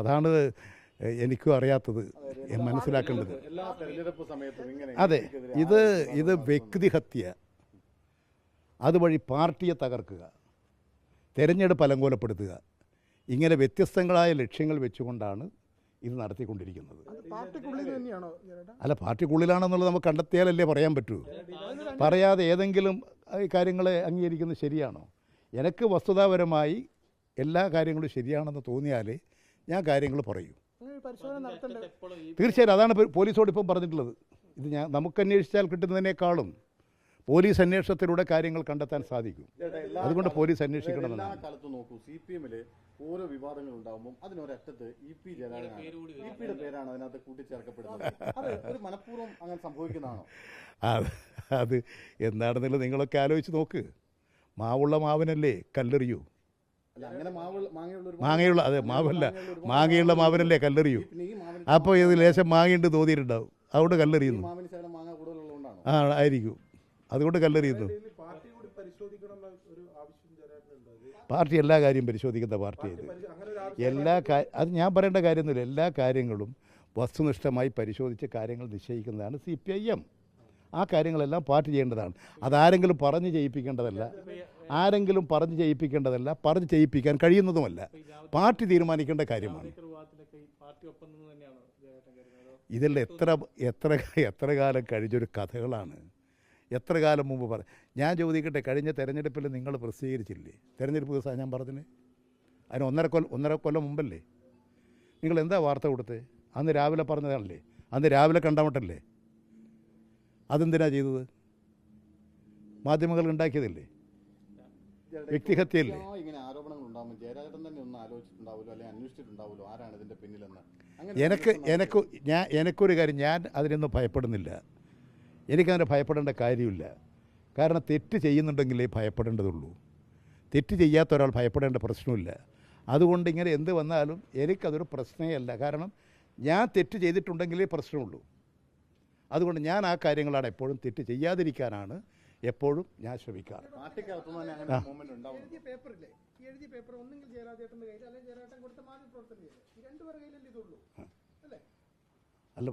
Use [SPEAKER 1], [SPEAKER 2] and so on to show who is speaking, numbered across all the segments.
[SPEAKER 1] അതാണ് എനിക്കും അറിയാത്തത്, മനസ്സിലാക്കേണ്ടത്. അതെ, ഇത് വ്യക്തിഹത്യ, അതുവഴി പാർട്ടിയെ തകർക്കുക, തെരഞ്ഞെടുപ്പ് അലങ്കോലപ്പെടുത്തുക, ഇങ്ങനെ വ്യത്യസ്തങ്ങളായ ലക്ഷ്യങ്ങൾ വെച്ചുകൊണ്ടാണ് ഇത് നടത്തിക്കൊണ്ടിരിക്കുന്നത്. അല്ല, പാർട്ടിക്കുള്ളിലാണെന്നുള്ളത് നമുക്ക് കണ്ടെത്തിയാലല്ലേ പറയാൻ പറ്റൂ. പറയാതെ ഏതെങ്കിലും കാര്യങ്ങളെ അംഗീകരിക്കുന്നത് ശരിയാണോ? എനിക്ക് വസ്തുതാപരമായി എല്ലാ കാര്യങ്ങളും ശരിയാണെന്ന് തോന്നിയാലേ ഞാൻ കാര്യങ്ങൾ പറയൂ. തീർച്ചയായും അതാണ് പോലീസോട് ഇപ്പം പറഞ്ഞിട്ടുള്ളത്. ഇത് നമുക്ക് അന്വേഷിച്ചാൽ കിട്ടുന്നതിനേക്കാളും പോലീസ് അന്വേഷണത്തിലൂടെ കാര്യങ്ങൾ കണ്ടെത്താൻ സാധിക്കും. അതുകൊണ്ട് പോലീസ് അന്വേഷിക്കണമെന്നാണ്.
[SPEAKER 2] കാലത്ത് നോക്കൂ, CPM-ൽ ഓരോ വിവാദങ്ങൾ ഉണ്ടാകുമ്പോൾ അതിനൊരറ്റത്ത് EP ജയരാജനാണ്, EPയുടെ പേരാണ് അതിനകത്ത് കൂട്ടിച്ചേർക്കപ്പെടുന്നത്. അത് ഒരു മനഃപൂർവ്വം അങ്ങനെ സംഭവിക്കുന്നതാണോ?
[SPEAKER 1] അത് എന്താണെന്നുള്ളത് നിങ്ങളൊക്കെ ആലോചിച്ച് നോക്ക്. മാവുള്ള മാവിനല്ലേ കല്ലെറിയൂ? മാങ്ങയുള്ള അതെ മാവല്ല, മാങ്ങയുള്ള മാവിനല്ലേ കല്ലെറിയൂ? അപ്പോൾ ഇത് ലേശം മാങ്ങയുണ്ട് തോന്നിയിട്ടുണ്ടാവും, അതുകൊണ്ട് കല്ലെറിയുന്നു. ആയിരിക്കും, അതുകൊണ്ട് കല്ലെറിയുന്നു. പാർട്ടി എല്ലാ കാര്യം പരിശോധിക്കുന്ന പാർട്ടിയത്. അത് ഞാൻ പറയേണ്ട കാര്യമൊന്നുമില്ല. എല്ലാ കാര്യങ്ങളും വസ്തുനിഷ്ഠമായി പരിശോധിച്ച് കാര്യങ്ങൾ നിശ്ചയിക്കുന്നതാണ് CPIM. ആ കാര്യങ്ങളെല്ലാം പാർട്ടി ചെയ്യേണ്ടതാണ്. അതാരെങ്കിലും പറഞ്ഞ് ചെയ്യിപ്പിക്കേണ്ടതല്ല, പറഞ്ഞ് ചെയ്യിപ്പിക്കാൻ കഴിയുന്നതുമല്ല. പാർട്ടി തീരുമാനിക്കേണ്ട കാര്യമാണ്. ഇതെല്ലാം എത്ര കാലം കഴിഞ്ഞൊരു കഥകളാണ്. എത്ര കാലം മുമ്പ് ഞാൻ ചോദിക്കട്ടെ, കഴിഞ്ഞ തെരഞ്ഞെടുപ്പിൽ നിങ്ങൾ പ്രസിദ്ധീകരിച്ചില്ലേ? തെരഞ്ഞെടുപ്പ് ദിവസമാണ് ഞാൻ പറഞ്ഞത്. അതിന് ഒന്നര കൊല്ലം മുമ്പല്ലേ നിങ്ങൾ എന്താ വാർത്ത കൊടുത്തത്? അന്ന് രാവിലെ പറഞ്ഞതാണല്ലേ, അന്ന് രാവിലെ കണ്ടമട്ടല്ലേ? അതെന്തിനാ ചെയ്തത്? മാധ്യമങ്ങൾ ഉണ്ടാക്കിയതല്ലേ, വ്യക്തിഹത്യയല്ലേ?
[SPEAKER 2] ഇങ്ങനെ ആരോപണങ്ങൾ ഉണ്ടാകുമ്പോൾ ജയരാജൻ തന്നെ ഒന്നും ആലോചിച്ചിട്ടുണ്ടാവുമല്ലോ, അല്ലെങ്കിൽ അന്വേഷിച്ചിട്ടുണ്ടാവുമല്ലോ ആരാണ് ഇതിൻ്റെ പിന്നിലെന്ന്.
[SPEAKER 1] എനിക്കൊരു കാര്യം, ഞാൻ അതിനൊന്നും ഭയപ്പെടുന്നില്ല. എനിക്കതിനെ ഭയപ്പെടേണ്ട കാര്യമില്ല. കാരണം തെറ്റ് ചെയ്യുന്നുണ്ടെങ്കിലേ ഭയപ്പെടേണ്ടതുള്ളൂ. തെറ്റ് ചെയ്യാത്ത ഒരാൾ ഭയപ്പെടേണ്ട പ്രശ്നമില്ല. അതുകൊണ്ട് ഇങ്ങനെ എന്ത് വന്നാലും എനിക്കതൊരു പ്രശ്നമേ അല്ല. കാരണം ഞാൻ തെറ്റ് ചെയ്തിട്ടുണ്ടെങ്കിലേ പ്രശ്നമുള്ളൂ. അതുകൊണ്ട് ഞാൻ ആ കാര്യങ്ങളാണ് എപ്പോഴും തെറ്റ് ചെയ്യാതിരിക്കാനാണ് എപ്പോഴും ഞാൻ ശ്രമിക്കാറ്. അല്ല,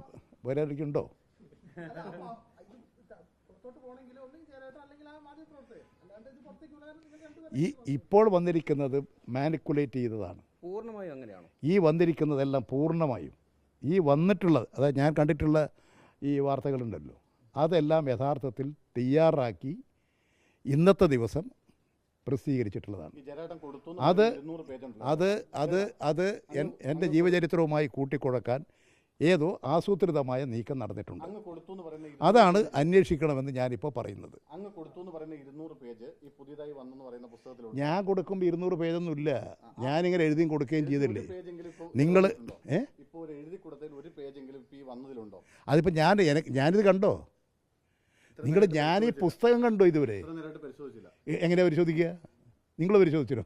[SPEAKER 1] വേറെ ആർക്കുണ്ടോ? ഇപ്പോൾ വന്നിരിക്കുന്നത് മാനിക്കുലേറ്റ് ചെയ്തതാണ്.
[SPEAKER 3] പൂർണ്ണമായും അങ്ങനെയാണ്
[SPEAKER 1] ഈ വന്നിരിക്കുന്നതെല്ലാം. പൂർണ്ണമായും ഈ വന്നിട്ടുള്ളത്, അതായത് ഞാൻ കണ്ടിട്ടുള്ള ഈ വാർത്തകളുണ്ടല്ലോ, അതെല്ലാം യഥാർത്ഥത്തിൽ തയ്യാറാക്കി ഇന്നത്തെ ദിവസം പ്രസിദ്ധീകരിച്ചിട്ടുള്ളതാണ്. അത് എൻ്റെ ജീവചരിത്രവുമായി കൂട്ടിക്കുഴക്കാൻ ഏതോ ആസൂത്രിതമായ നീക്കം നടന്നിട്ടുണ്ട്. അതാണ് അന്വേഷിക്കണമെന്ന് ഞാനിപ്പോൾ പറയുന്നത്. ഞാൻ കൊടുക്കുമ്പോൾ 200 പേജൊന്നുമില്ല. ഞാനിങ്ങനെ എഴുതിയും കൊടുക്കുകയും ചെയ്തില്ലേ നിങ്ങൾ? അതിപ്പോൾ ഞാനിത് കണ്ടോ? ഞാൻ ഈ പുസ്തകം കണ്ടോ ഇതുവരെ? എങ്ങനെയാ പരിശോധിക്കുക? നിങ്ങൾ പരിശോധിച്ചോ?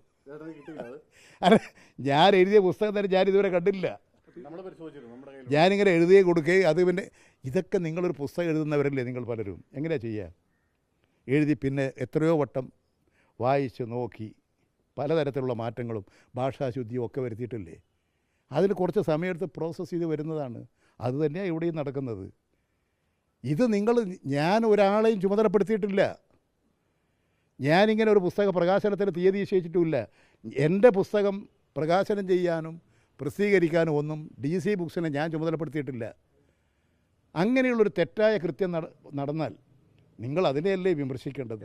[SPEAKER 1] അല്ല, ഞാൻ എഴുതിയ പുസ്തകം തന്നെ ഞാനിതുവരെ കണ്ടില്ല. ഞാനിങ്ങനെ എഴുതിയേ കൊടുക്കുകയും അത് പിന്നെ ഇതൊക്കെ നിങ്ങളൊരു പുസ്തകം എഴുതുന്നവരല്ലേ നിങ്ങൾ പലരും? എങ്ങനെയാണ് ചെയ്യുക? എഴുതി പിന്നെ എത്രയോ വട്ടം വായിച്ച് നോക്കി പലതരത്തിലുള്ള മാറ്റങ്ങളും ഭാഷാശുദ്ധിയും ഒക്കെ വരുത്തിയിട്ടില്ലേ? അതിൽ കുറച്ച് സമയമെടുത്ത് പ്രോസസ്സ് ചെയ്ത് വരുന്നതാണ്. അതുതന്നെയാണ് ഇവിടെയും നടക്കുന്നത്. ഇത് ഞാൻ ഒരാളെയും ചുമതലപ്പെടുത്തിയിട്ടില്ല. ഞാനിങ്ങനെ ഒരു പുസ്തക പ്രകാശനത്തിന് തീയതി നിശ്ചയിച്ചിട്ടുമില്ല. എൻ്റെ പുസ്തകം പ്രകാശനം ചെയ്യാനും പ്രസിദ്ധീകരിക്കാനും ഒന്നും DC ബുക്സിനെ ഞാൻ ചുമതലപ്പെടുത്തിയിട്ടില്ല. അങ്ങനെയുള്ളൊരു തെറ്റായ കൃത്യം നടന്നാൽ നിങ്ങൾ അതിനെയല്ലേ വിമർശിക്കേണ്ടത്?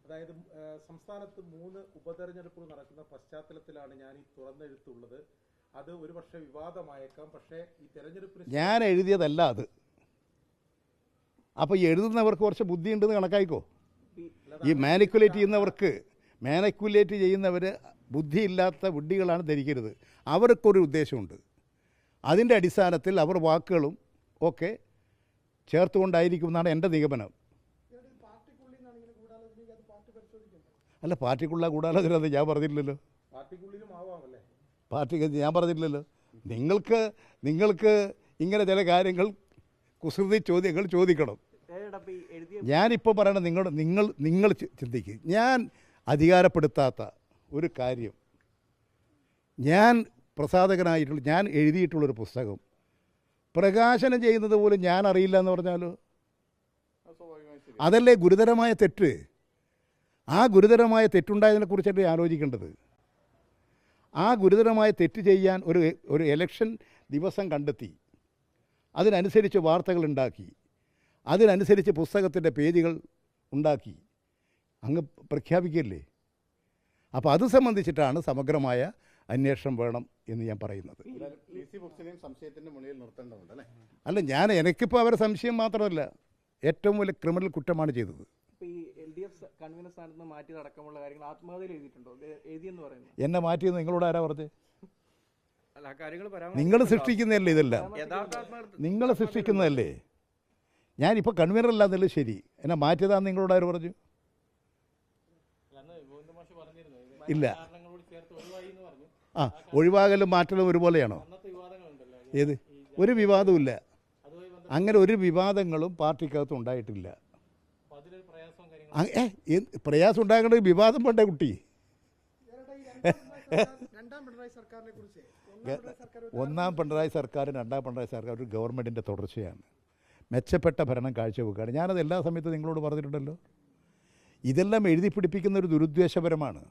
[SPEAKER 4] അതായത് സംസ്ഥാനത്ത് 3 ഉപതെരഞ്ഞെടുപ്പുകൾ നടക്കുന്ന പശ്ചാത്തലത്തിലാണ് ഞാൻ ഈ തുറന്നെഴുത്തുള്ളത്. അത് ഒരുപക്ഷെ വിവാദമായേക്കാം. പക്ഷേ ഈ തെരഞ്ഞെടുപ്പിന്
[SPEAKER 1] ഞാൻ എഴുതിയതല്ല അത്. അപ്പോൾ എഴുതുന്നവർക്ക് കുറച്ച് ബുദ്ധിയുണ്ടെന്ന് കണക്കായിക്കോ. ഈ മാനിക്കുലേറ്റ് ചെയ്യുന്നവർ ബുദ്ധിയില്ലാത്ത വിഡ്ഢികളാണ് ധരിക്കരുത്. അവർക്കൊരു ഉദ്ദേശമുണ്ട്. അതിൻ്റെ അടിസ്ഥാനത്തിൽ അവർ വാക്കുകളും ഒക്കെ ചേർത്തുകൊണ്ടായിരിക്കും എന്നാണ് എൻ്റെ നിഗമനം. അല്ല, പാർട്ടിക്കുള്ള ഗൂഢാലോചന ഞാൻ പറഞ്ഞില്ലല്ലോ. ഞാൻ പറഞ്ഞില്ലല്ലോ. നിങ്ങൾക്ക് ഇങ്ങനെ ചില കാര്യങ്ങൾ കുസൃതി ചോദ്യങ്ങൾ ചോദിക്കണം. ഞാനിപ്പോൾ പറയണ നിങ്ങൾ ചിന്തിക്കുക. ഞാൻ അധികാരപ്പെടുത്താത്ത ഒരു കാര്യം, ഞാൻ പ്രസാധകനായിട്ടുള്ള, ഞാൻ എഴുതിയിട്ടുള്ളൊരു പുസ്തകം പ്രകാശനം ചെയ്യുന്നത് പോലും ഞാൻ അറിയില്ല എന്ന് പറഞ്ഞാലോ? അതല്ലേ ഗുരുതരമായ തെറ്റ്. ആ ഗുരുതരമായ തെറ്റുണ്ടായതിനെക്കുറിച്ചല്ലേ ആലോചിക്കേണ്ടത്. ആ ഗുരുതരമായ തെറ്റ് ചെയ്യാൻ ഒരു ഇലക്ഷൻ ദിവസം കണ്ടെത്തി, അതിനനുസരിച്ച് വാർത്തകൾ ഉണ്ടാക്കി, അതിനനുസരിച്ച് പുസ്തകത്തിൻ്റെ പേജുകൾ ഉണ്ടാക്കി അങ്ങ് പ്രഖ്യാപിക്കില്ലേ? അപ്പോൾ അത് സംബന്ധിച്ചിട്ടാണ് സമഗ്രമായ അന്വേഷണം വേണം എന്ന് ഞാൻ പറയുന്നത്. അല്ല, എനിക്കിപ്പോൾ അവരെ സംശയം മാത്രമല്ല, ഏറ്റവും വലിയ ക്രിമിനൽ കുറ്റമാണ് ചെയ്തത്. എന്നെ മാറ്റിയെന്ന് നിങ്ങളോട് ആരാ പറഞ്ഞത്? നിങ്ങൾ സൃഷ്ടിക്കുന്നതല്ലേ ഇതെല്ലാം, നിങ്ങൾ സൃഷ്ടിക്കുന്നതല്ലേ. ഞാനിപ്പോൾ കൺവീനർ അല്ല എന്നുള്ളത് ശരി, എന്നെ മാറ്റിയതാന്ന് നിങ്ങളോട് ആര് പറഞ്ഞു? ഇല്ല. ഒഴിവാകലും മാറ്റലും ഒരുപോലെയാണോ? ഏത്? ഒരു വിവാദവും. അങ്ങനെ ഒരു വിവാദങ്ങളും പാർട്ടിക്കകത്ത് ഉണ്ടായിട്ടില്ല. പ്രയാസം ഉണ്ടാകേണ്ട വിവാദം വേണ്ടേ കുട്ടി? ഒന്നാം പിണറായി സർക്കാരും രണ്ടാം പിണറായി സർക്കാർ ഒരു ഗവൺമെൻറ്റിൻ്റെ തുടർച്ചയാണ്, മെച്ചപ്പെട്ട ഭരണം കാഴ്ചവെക്കുകയാണ്. ഞാനത് എല്ലാ സമയത്തും നിങ്ങളോട് പറഞ്ഞിട്ടുണ്ടല്ലോ. ഇതെല്ലാം എഴുതി പിടിപ്പിക്കുന്ന ഒരു ദുരുദ്ദേശപരമാണ്.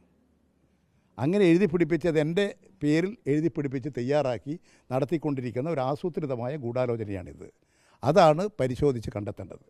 [SPEAKER 1] അങ്ങനെ എഴുതി പിടിപ്പിച്ചത് എൻ്റെ പേരിൽ എഴുതി പിടിപ്പിച്ച് തയ്യാറാക്കി നടത്തിക്കൊണ്ടിരിക്കുന്ന ഒരു ആസൂത്രിതമായ ഗൂഢാലോചനയാണിത്. അതാണ് പരിശോധിച്ച് കണ്ടെത്തേണ്ടത്.